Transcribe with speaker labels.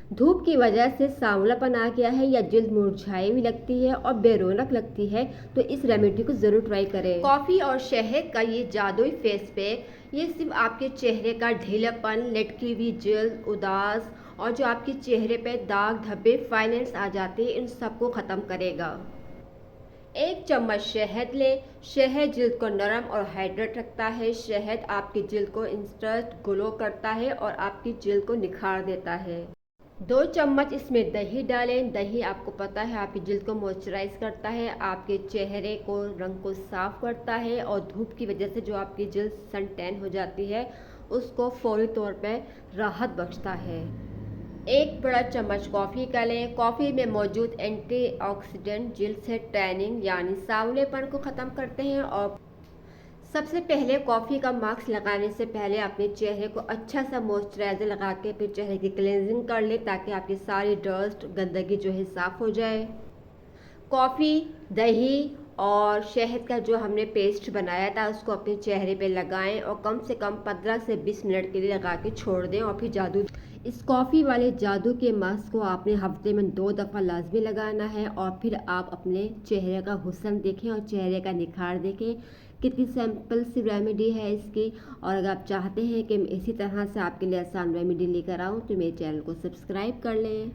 Speaker 1: धूप की वजह से सांवलापन आ गया है या जल्द मुरझाई हुई लगती है और बेरौनक लगती है तो इस रेमेडी को ज़रूर ट्राई करें। कॉफ़ी और शहद का ये जादुई फेस पैक ये सिर्फ आपके चेहरे का ढीलापन, लटकी हुई जल्द, उदास और जो आपके चेहरे पे दाग धब्बे फाइनेंस आ जाते हैं इन सबको ख़त्म करेगा। 1 चम्मच शहद लें। शहद जल्द को नरम और हाइड्रेट रखता है। शहद आपकी जल्द को इंस्टेंट ग्लो करता है और आपकी जल्द को निखार देता है। 2 चम्मच इसमें दही डालें। दही आपको पता है आपकी जल्द को मॉइस्चराइज करता है, आपके चेहरे को रंग को साफ करता है और धूप की वजह से जो आपकी जल्द सन टैन हो जाती है उसको फौरी तौर पर राहत बख्शता है। 1 बड़ा चम्मच कॉफ़ी का लें। कॉफ़ी में मौजूद एंटीऑक्सीडेंट जल्द से टैनिंग यानी सांवलेपन को ख़त्म करते हैं और सबसे पहले कॉफ़ी का मास्क लगाने से पहले अपने चेहरे को अच्छा सा मॉइस्चराइज़र लगा के फिर चेहरे की क्लेंजिंग कर ले ताकि आपकी सारी डस्ट गंदगी जो है साफ़ हो जाए। कॉफ़ी, दही और शहद का जो हमने पेस्ट बनाया था उसको अपने चेहरे पे लगाएं और कम से कम 15 से 20 मिनट के लिए लगा के छोड़ दें और फिर इस कॉफ़ी वाले जादू के मास्क को आपने हफ्ते में 2 दफ़ा लाजमी लगाना है और फिर आप अपने चेहरे का हुस्न देखें और चेहरे का निखार देखें। कितनी सिंपल सी रेमेडी है इसकी। और अगर आप चाहते हैं कि मैं इसी तरह से आपके लिए आसान रेमेडी लेकर आऊँ तो मेरे चैनल को सब्सक्राइब कर लें।